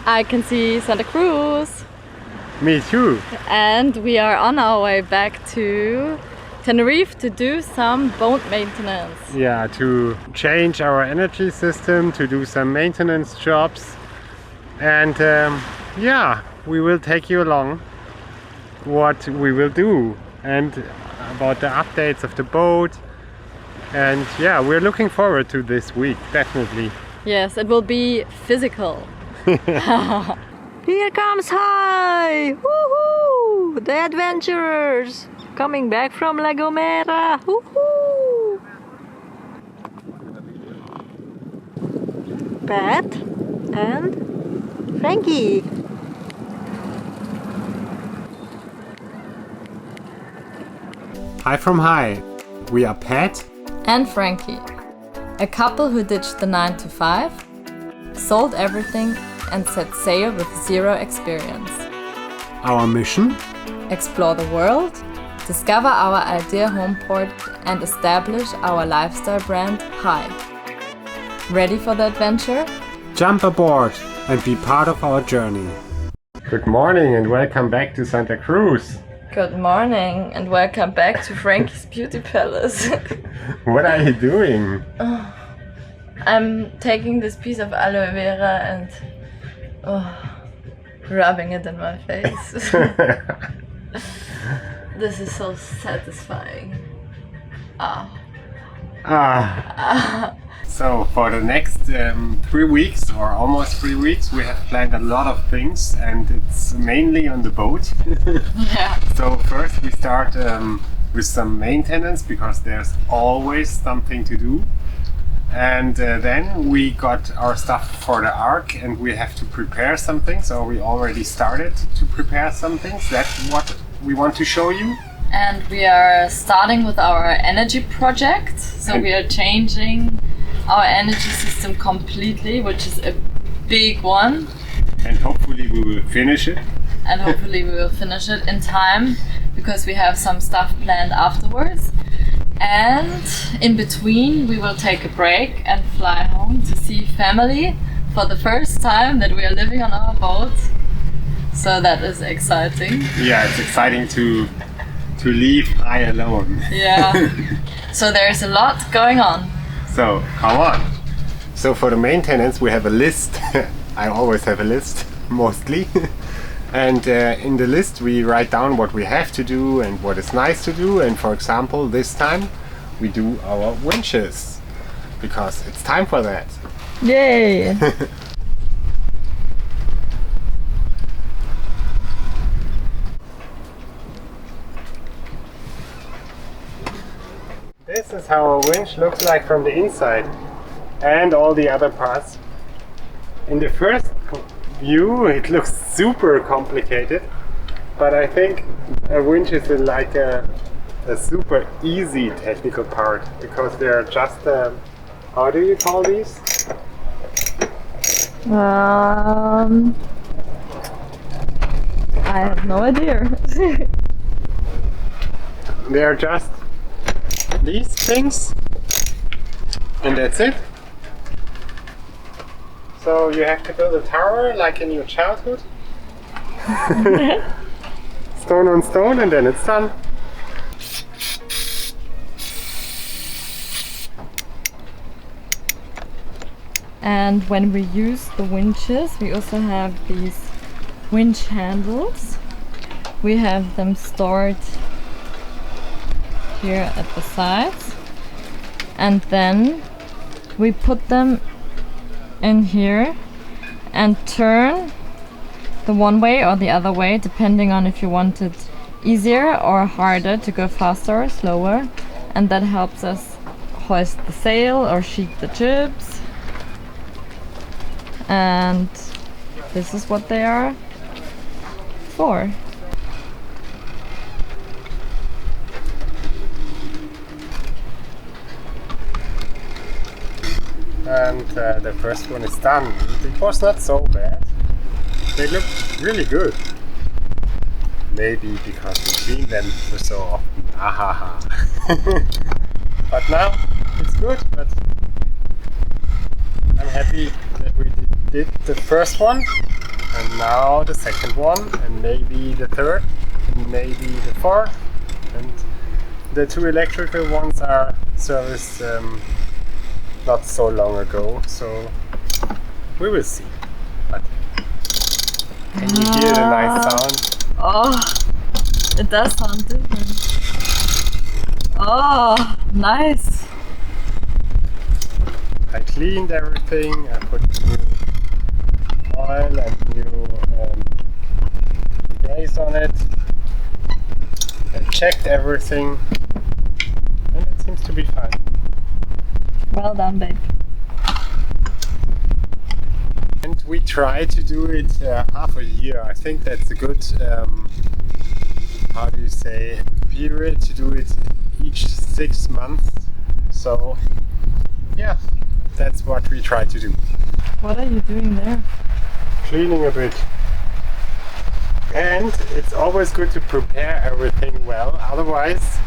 I can see Santa Cruz. Me too. And we are on our way back to Tenerife to do some boat maintenance. Yeah, to change our energy system, to do some maintenance jobs. And yeah, we will take you along what we will do and about the updates of the boat. And yeah, we're looking forward to this week, definitely. Yes, it will be physical. Here comes Hi! Woohoo! The adventurers coming back from La Gomera. Woohoo! Pat and Frankie. Hi from Hi. We are Pat And Frankie, a couple who ditched the 9 to 5, sold everything and set sail with zero experience. Our mission? Explore the world, discover our ideal home port and establish our lifestyle brand Hi. Ready for the adventure? Jump aboard and be part of our journey. Good morning and welcome back to Santa Cruz. Good morning and welcome back to Frankie's Beauty Palace. What are you doing? I'm taking this piece of aloe vera and rubbing it in my face. This is so satisfying. So for the next 3 weeks or almost 3 weeks we have planned a lot of things and it's mainly on the boat. Yeah. So first we start with some maintenance because there's always something to do. And then we got our stuff for the Ark and we have to prepare something. So we already started to prepare some things. That's what we want to show you. And we are starting with our energy project. So we are changing our energy system completely, which is a big one. And hopefully we will finish it. And hopefully we will finish it in time because we have some stuff planned afterwards. And in between we will take a break and fly home to see family for the first time that we are living on our boat. So that is exciting. Yeah, it's exciting to leave Hi alone. Yeah. So there's a lot going on. So come on. So for the maintenance we have a list. I always have a list, mostly. And in the list we write down what we have to do and what is nice to do. And for example, this time we do our winches because it's time for that. Yay! This is how a winch looks like from the inside and all the other parts. In the first view it looks super complicated, but I think a winch is like a super easy technical part because they're just how do you call these? I have no idea. They're just these things and that's it. So you have to build a tower like in your childhood. Stone on stone and then it's done. And when we use the winches, we also have these winch handles. We have them stored here at the sides. And then we put them in here and turn the one way or the other way, depending on if you want it easier or harder to go faster or slower. And that helps us hoist the sail or sheet the jibs. And this is what they are for. And the first one is done. It was not so bad. They look really good. Maybe because we clean them for so often. Ahaha. But now it's good, but I'm happy that we did the first one. And now the second one, and maybe the third, and maybe the fourth. And the two electrical ones are serviced not so long ago, so we will see. But can you hear the nice sound? Oh, it does sound different. Oh, nice. I cleaned everything, I put new oil and new grease on it. I checked everything and it seems to be fine. Well done, babe. And we try to do it half a year. I think that's a good, how do you say, period to do it each 6 months. So yeah, that's what we try to do. What are you doing there? Cleaning a bit. And it's always good to prepare everything well, otherwise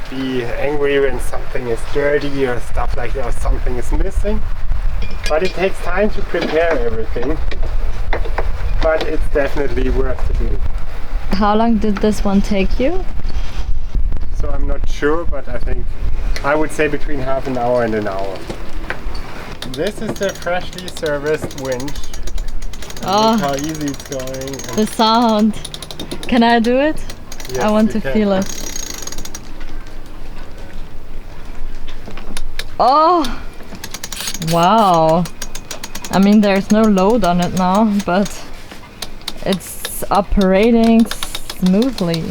be angry when something is dirty or stuff like that, or something is missing. But it takes time to prepare everything, but it's definitely worth to do. How long did this one take you? So I'm not sure, but I would say between half an hour and an hour. This is the freshly serviced winch. Oh, look how easy it's going. the sound. Can I do it? Yes, I want you to can. feel it. Oh, wow. I mean, there's no load on it now, but it's operating smoothly.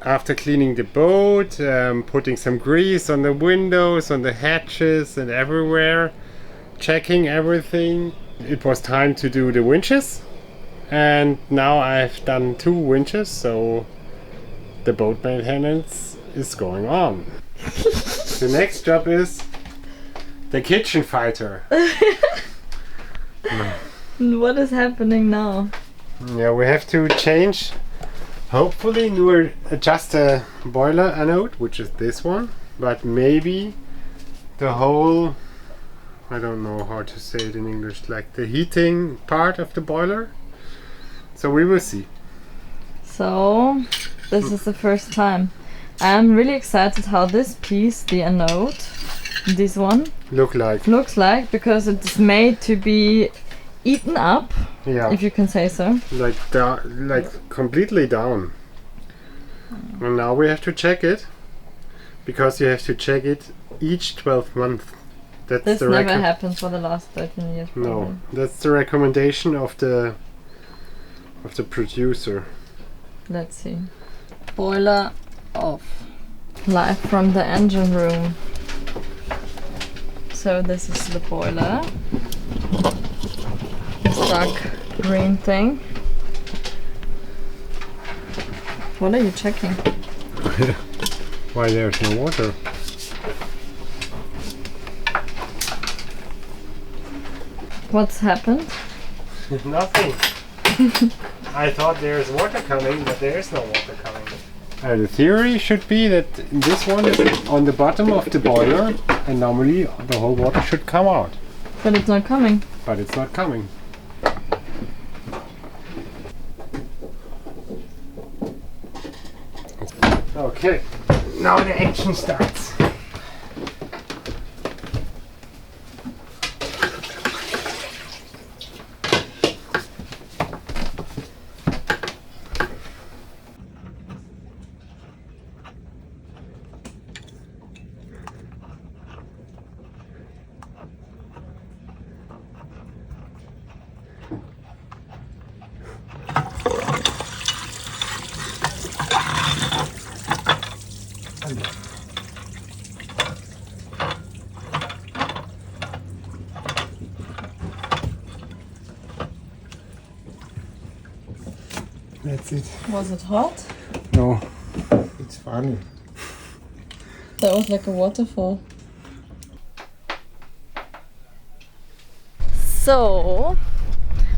After cleaning the boat, putting some grease on the windows, on the hatches and everywhere, checking everything, it was time to do the winches. And now I've done 2 winches, so the boat maintenance is going on. The next job is the kitchen fighter. What is happening now? Yeah, we have to change, hopefully adjust the boiler anode, which is this one, but maybe the whole, I don't know how to say it in English, like the heating part of the boiler. So we will see. So, this is the first time. I'm really excited how this piece, the anode, this one, looks like, because it's made to be eaten up, Yeah, if you can say so. like completely down. And now we have to check it, because you have to check it each 12 months. That's This the never happened for the last 13 years. No, probably. that's the recommendation of the producer. Let's see. Boiler off. Live from the engine room. So this is the boiler. This dark green thing. What are you checking? Why there's no water? What's happened? Nothing. I thought there's water coming, but there is no water coming. The theory should be that this one is on the bottom of the boiler, and normally the whole water should come out. But it's not coming. But it's not coming. Okay, now the action starts. That's it. Was it hot? No, it's funny. That was like a waterfall. So,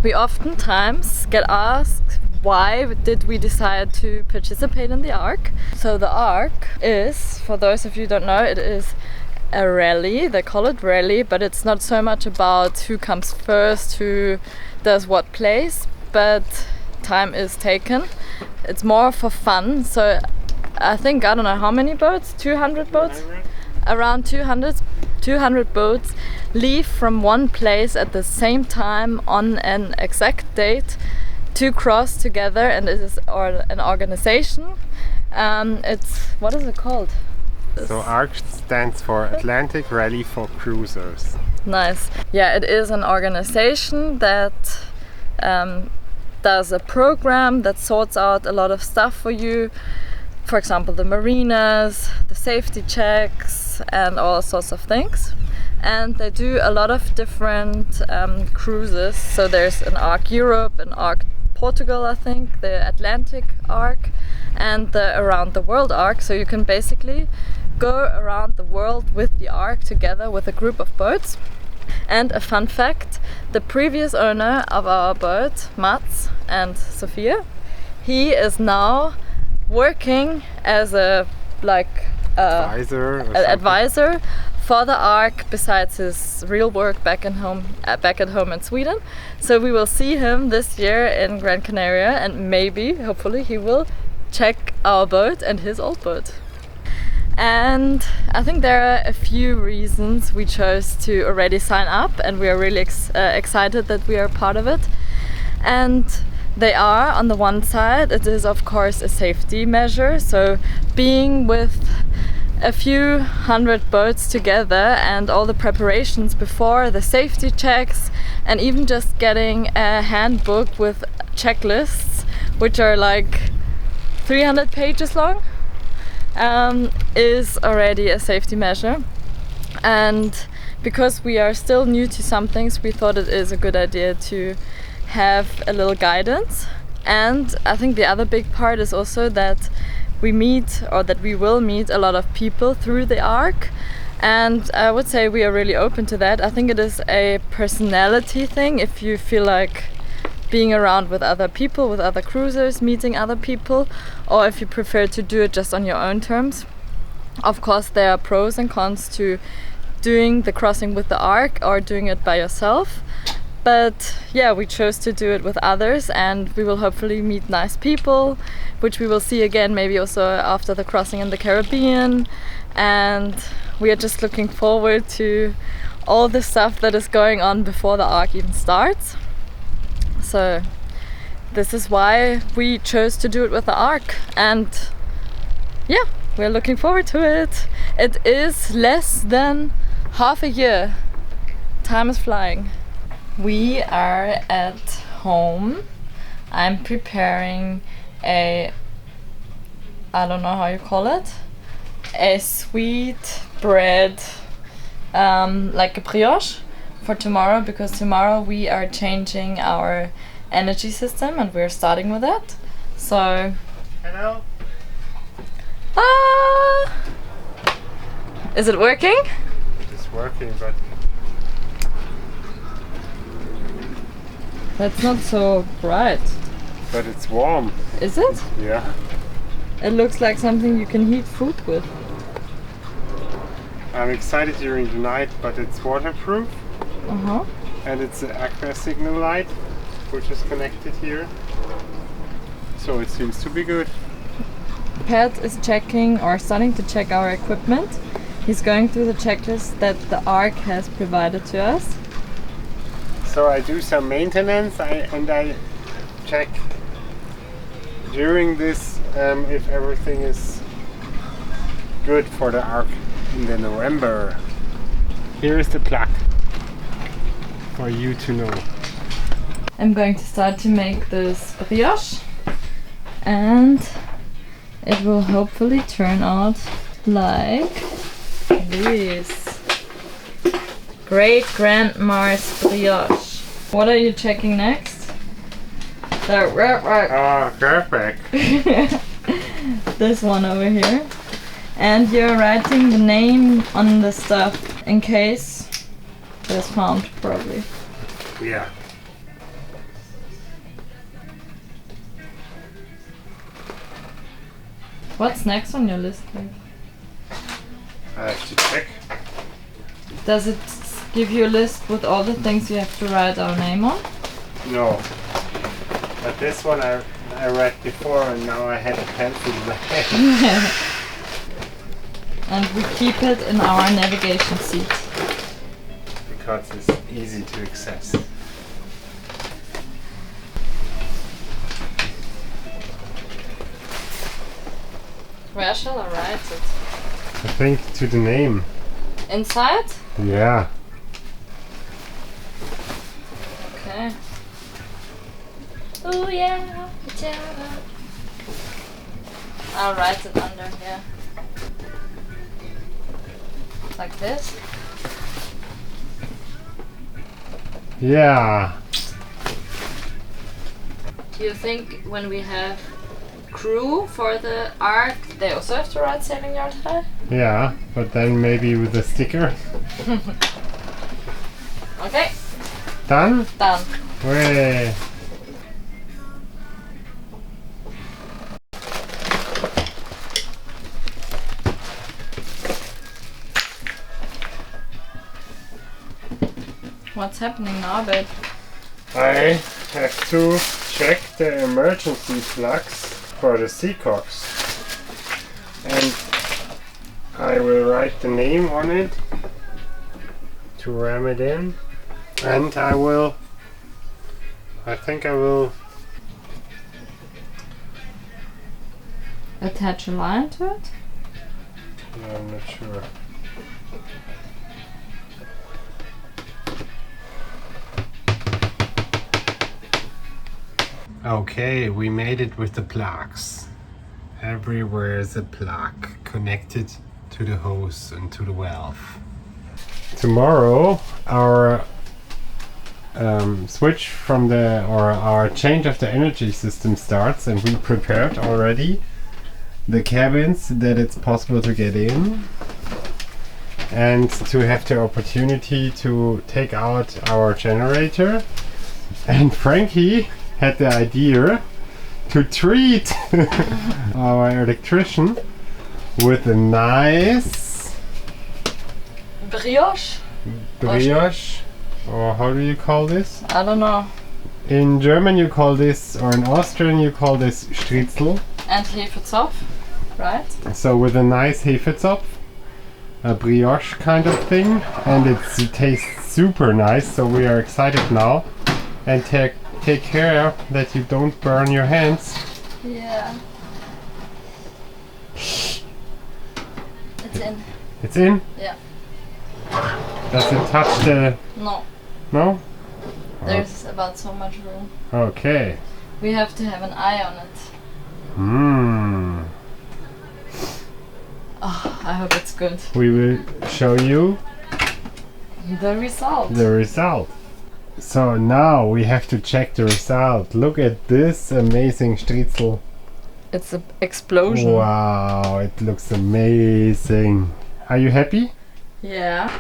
we oftentimes get asked why did we decide to participate in the ARC. So the ARC is, for those of you who don't know, it is a rally. They call it rally, but it's not so much about who comes first, who does what place, but time is taken. It's more for fun. So I think, I don't know how many boats, 200 boats? Around 200 boats leave from one place at the same time on an exact date to cross together, and it is an organization. It's, what is it called? So ARC stands for Atlantic Rally for Cruisers. Nice. Yeah, it is an organization that does a program that sorts out a lot of stuff for you. For example, the marinas, the safety checks, and all sorts of things. And they do a lot of different cruises. So there's an ARC Europe, an ARC Portugal, I think, the Atlantic ARC, and the Around the World ARC. So you can basically go around the world with the ARC together with a group of boats. And a fun fact, the previous owner of our boat, Mats and Sophia, he is now working as a advisor for the ARC besides his real work back at home in Sweden. So we will see him this year in Gran Canaria, and maybe, hopefully, he will check our boat and his old boat. And I think there are a few reasons we chose to already sign up, and we are really excited that we are part of it. And they are, on the one side, it is of course a safety measure, so being with a few hundred boats together and all the preparations before, the safety checks, and even just getting a handbook with checklists, which are like 300 pages long, is already a safety measure. And because we are still new to some things, we thought it is a good idea to have a little guidance. And I think the other big part is also that we will meet a lot of people through the ARC, and I would say we are really open to that. I think it is a personality thing. If you feel like being around with other people, with other cruisers, meeting other people, or if you prefer to do it just on your own terms. Of course, there are pros and cons to doing the crossing with the ARC or doing it by yourself. But yeah, we chose to do it with others, and we will hopefully meet nice people, which we will see again maybe also after the crossing in the Caribbean. And we are just looking forward to all the stuff that is going on before the ARC even starts. So this is why we chose to do it with the ARC, and yeah, we're looking forward to it. It is less than half a year. Time is flying. We are at home. I'm preparing I don't know how you call it, a sweet bread, like a brioche for tomorrow, because tomorrow we are changing our energy system and we're starting with that. So, Hello. Is it working? It's working, but That's not so bright. but it's warm. Is it? Yeah. It looks like something you can heat food with. I'm excited during the night, but it's waterproof, Uh-huh. and it's an aqua signal light, which is connected here. So it seems to be good. Pat is checking or starting to check our equipment. He's going through the checklist that the ARC has provided to us. So I do some maintenance, and I check during this if everything is good for the ARC in the November. Here is the plaque for you to know. I'm going to start to make this brioche, and it will hopefully turn out like this. Great Grandma's brioche. What are you checking next? Ah, perfect. This one over here. And you're writing the name on the stuff in case it is found, probably. Yeah. What's next on your list, Dave? I have to check. Does it give you a list with all the things you have to write our name on? No. But this one I read before and now I had a pencil in my hand. And we keep it in our navigation seat. Because it's easy to access. Where shall I write it? I think to the name. Inside? Yeah. Okay. Oh yeah, Java. I'll write it under here. Like this. Yeah. Do you think when we have crew for the arc, they also have to write sailing yard high? Yeah, but then maybe with a sticker. Okay, Done? done. Way. What's happening now, babe? I have to check the emergency plugs for the seacocks. And I will write the name on it to ram it in. And I think I will Attach a line to it? yeah, I'm not sure. Okay, we made it with the plugs. Everywhere is a plug connected to the hose and to the valve. Tomorrow our switch from our change of the energy system starts, and we prepared already the cabins that it's possible to get in and to have the opportunity to take out our generator. And Frankie had the idea to treat our electrician with a nice Brioche? brioche, or how do you call this? I don't know. In German you call this, or in Austrian you call this Stritzel. And Hefezopf, right? So with a nice Hefezopf, a brioche kind of thing, and it tastes super nice, so we are excited now. And take care that you don't burn your hands. Yeah. It's in. It's in? Yeah. Does it touch the... No, No? there's about so much room. Okay. We have to have an eye on it. Hmm. Oh, I hope it's good. We will show you The result. the result. So now we have to check the result. Look at this amazing Stritzel. It's an explosion. Wow, it looks amazing. Are you happy? Yeah.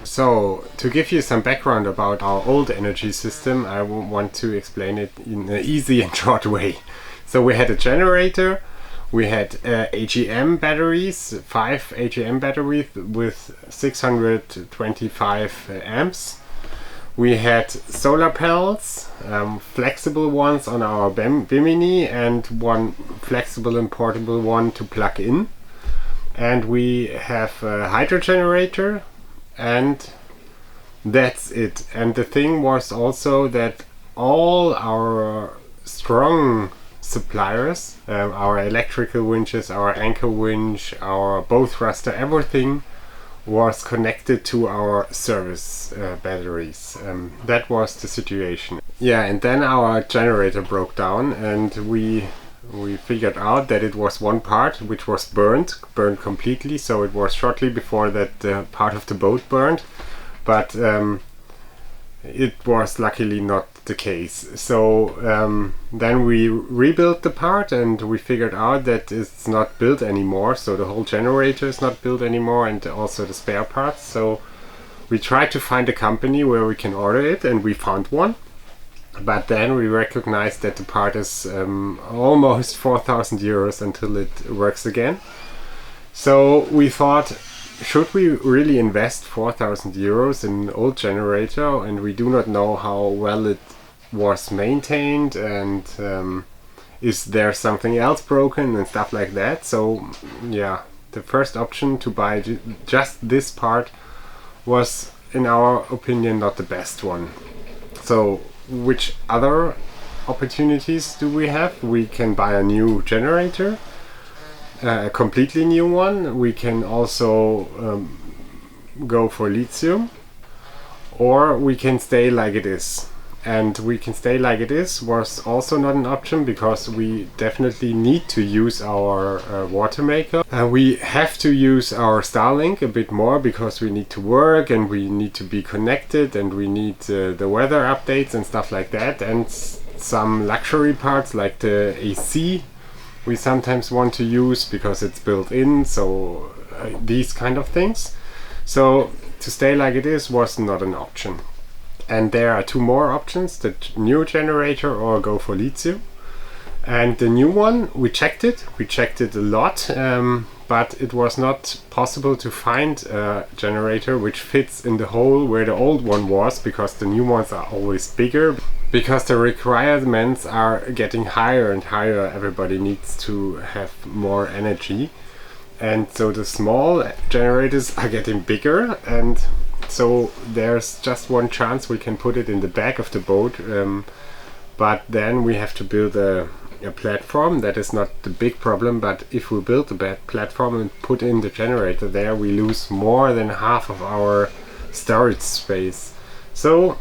So, to give you some background about our old energy system, I want to explain it in an easy and short way. So we had a generator, we had AGM batteries, 5 AGM batteries with 625 amps. We had solar panels, flexible ones on our Bimini and one flexible and portable one to plug in. And we have a hydrogenerator, and that's it. And the thing was also that all our strong suppliers, our electrical winches, our anchor winch, our bow thruster, everything was connected to our service batteries. That was the situation. Yeah, and then our generator broke down, and we figured out that it was one part which was burned completely. So it was shortly before that part of the boat burned, but it was luckily not the case. So then we rebuilt the part, and we figured out that it's not built anymore, so the whole generator is not built anymore, and also the spare parts. So we tried to find a company where we can order it, and we found one. But then we recognized that the part is almost 4,000 euros until it works again. So we thought, should we really invest 4,000 euros in an old generator, and we do not know how well it was maintained, and is there something else broken and stuff like that? So yeah, the first option to buy just this part was, in our opinion, not the best one. So which other opportunities do we have? We can buy a new generator, a completely new one. We can also go for lithium, or we can stay like it is. And we can stay like it is was also not an option, because we definitely need to use our water maker. We have to use our Starlink a bit more, because we need to work and we need to be connected, and we need the weather updates and stuff like that, and some luxury parts like the AC we sometimes want to use because it's built in, so these kind of things. So to stay like it is was not an option. And there are two more options, the new generator or go for lithium. And the new one, we checked it a lot, but it was not possible to find a generator which fits in the hole where the old one was, because the new ones are always bigger, because the requirements are getting higher and higher. Everybody needs to have more energy, and so the small generators are getting bigger, and so there's just one chance we can put it in the back of the boat, but then we have to build a platform. That is not the big problem, but if we build a platform and put in the generator there, we lose more than half of our storage space. So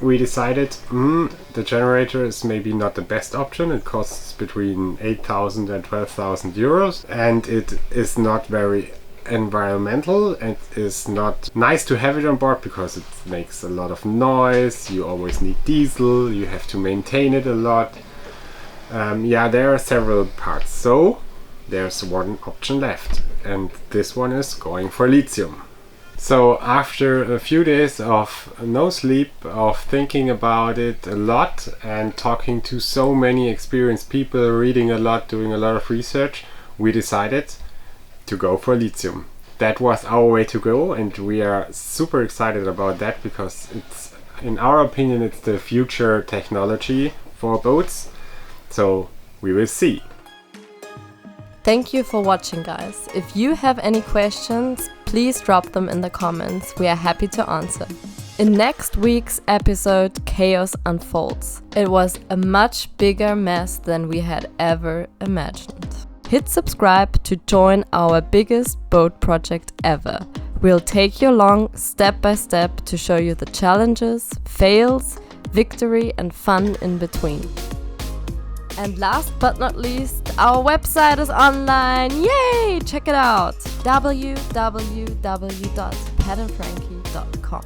we decided the generator is maybe not the best option. It costs between 8,000 and 12,000 euros, and it is not very environmental, and is not nice to have it on board because it makes a lot of noise. You always need diesel, you have to maintain it a lot. Yeah, there are several parts, so there's one option left, and this one is going for lithium. So after a few days of no sleep, of thinking about it a lot and talking to so many experienced people, reading a lot, doing a lot of research, we decided to go for lithium. That was our way to go, and we are super excited about that, because it's, in our opinion, it's the future technology for boats. So we will see. Thank you for watching, guys. If you have any questions, please drop them in the comments. We are happy to answer. In next week's episode, chaos unfolds. It was a much bigger mess than we had ever imagined. Hit subscribe to join our biggest boat project ever. We'll take you along step by step to show you the challenges, fails, victory and fun in between. And last but not least, our website is online. Yay! Check it out. www.patandfrankie.com.